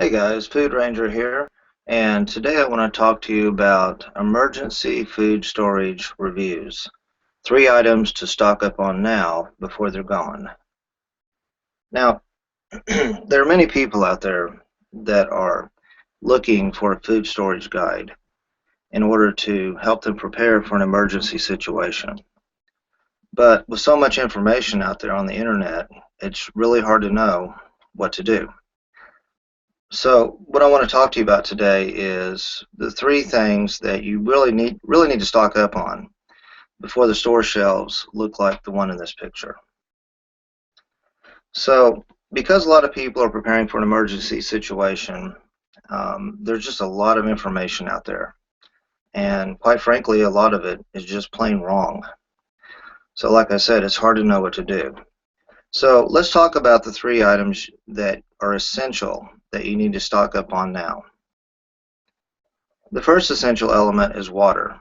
Hey guys, Food Ranger here, and today I want to talk to you about emergency food storage reviews. 3 items to stock up on now before they're gone. Now, there are many people out there that are looking for a food storage guide in order to help them prepare for an emergency situation. But with so much information out there on the internet, it's really hard to know what to do. So what I want to talk to you about today is the 3 things that you really need to stock up on before the store shelves look like the one in this picture. So because a lot of people are preparing for an emergency situation, there's just a lot of information out there. And quite frankly, a lot of it is just plain wrong. So like I said, it's hard to know what to do. So let's talk about the 3 items that are essential that you need to stock up on now. The first essential element is water.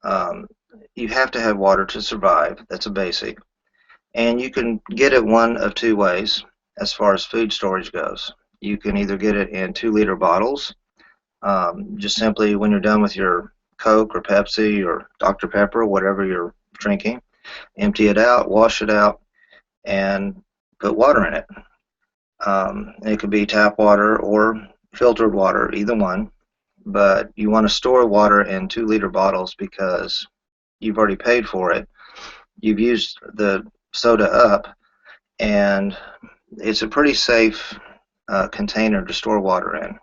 Um, you have to have water to survive. That's a basic. And you can get it one of 2 ways as far as food storage goes. You can either get it in 2-liter bottles, just simply when you're done with your Coke or Pepsi or Dr. Pepper, whatever you're drinking, empty it out, wash it out, and put water in it. It could be tap water or filtered water, either one. But you want to store water in 2-liter bottles because you've already paid for it. You've used the soda up, and it's a pretty safe container to store water in.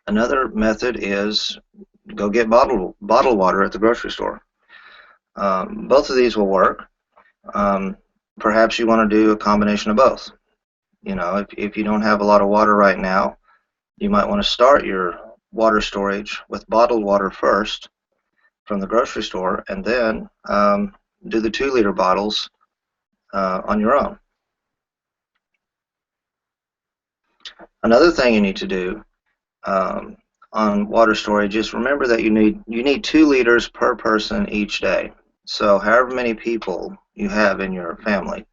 Another method is go get bottled water at the grocery store. Both of these will work. Um, Perhaps you want to do a combination of both. You know, if you don't have a lot of water right now, you might want to start your water storage with bottled water first from the grocery store, and then do the 2-liter bottles on your own. Another thing you need to do on water storage is remember that you need 2 liters per person each day. So however many people you have in your family,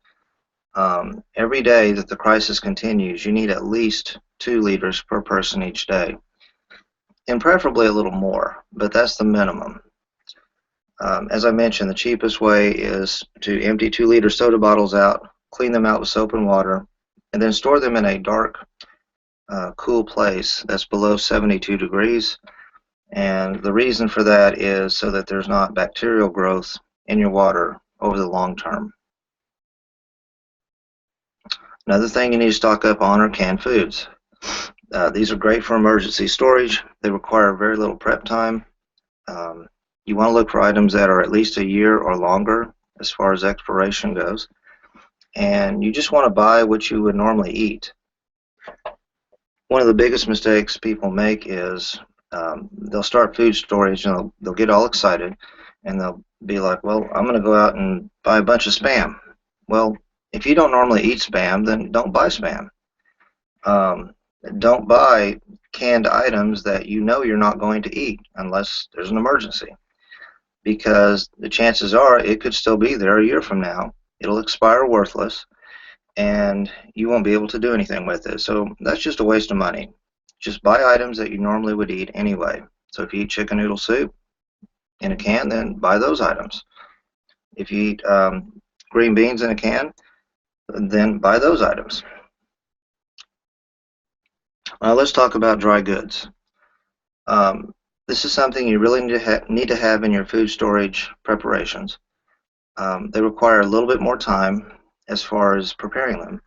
every day that the crisis continues, you need at least 2 liters per person each day, and preferably a little more, but that's the minimum. As I mentioned, the cheapest way is to empty 2-liter soda bottles out, clean them out with soap and water, and then store them in a dark, cool place that's below 72 degrees. And the reason for that is so that there's not bacterial growth in your water over the long term. Another thing you need to stock up on are canned foods. These are great for emergency storage. They require very little prep time. You want to look for items that are at least a year or longer as far as expiration goes. And you just want to buy what you would normally eat. One of the biggest mistakes people make is they'll start food storage and they'll get all excited and they'll be like, well, I'm going to go out and buy a bunch of Spam. Well, if you don't normally eat Spam, then don't buy Spam. Don't buy canned items that you know you're not going to eat unless there's an emergency, because the chances are it could still be there a year from now. It'll expire worthless, and you won't be able to do anything with it. So that's just a waste of money. Just buy items that you normally would eat anyway. So if you eat chicken noodle soup in a can, then buy those items. If you eat green beans in a can, then buy those items. Let's talk about dry goods. This is something you really need to have in your food storage preparations. They require a little bit more time as far as preparing them,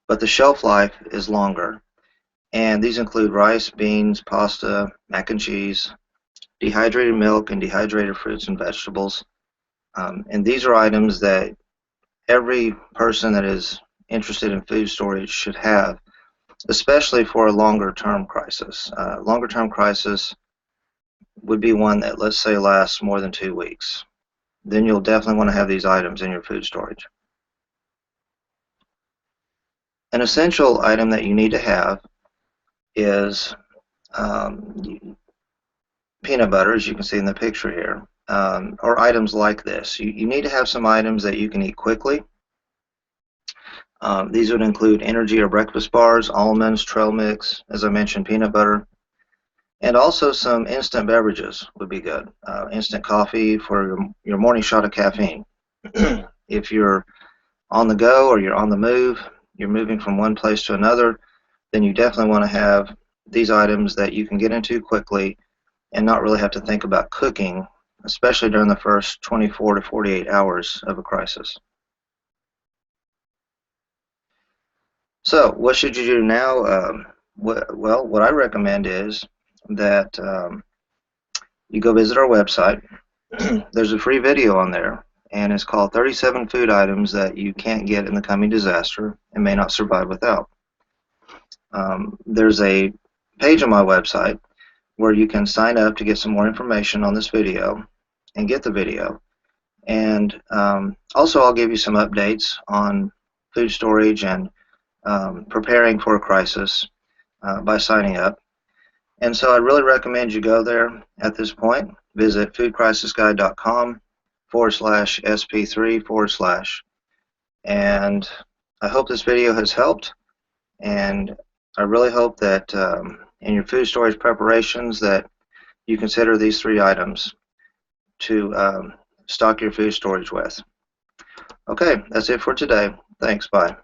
but the shelf life is longer. And these include rice, beans, pasta, mac and cheese, dehydrated milk, and dehydrated fruits and vegetables. And these are items that every person that is interested in food storage should have, especially for a longer-term crisis. Longer-term crisis would be one that, let's say, lasts more than 2 weeks. Then you'll definitely want to have these items in your food storage. An essential item that you need to have is peanut butter, as you can see in the picture here, or items like this. You need to have some items that you can eat quickly. These would include energy or breakfast bars, almonds, trail mix, as I mentioned, peanut butter, and also some instant beverages would be good. Instant coffee for your morning shot of caffeine. If you're on the go or you're on the move, you're moving from one place to another, then you definitely want to have these items that you can get into quickly and not really have to think about cooking, especially during the first 24 to 48 hours of a crisis. So what should you do now? What I recommend is that you go visit our website. There's a free video on there, and it's called 37 Food Items That You Can't Get in the Coming Disaster and May Not Survive Without. There's a page on my website where you can sign up to get some more information on this video and get the video. And also I'll give you some updates on food storage and preparing for a crisis by signing up. And so I really recommend you go there at this point. Visit foodcrisisguide.com/sp3/. And I hope this video has helped. And I really hope that in your food storage preparations that you consider these 3 items to stock your food storage with. Okay, that's it for today. Thanks, bye.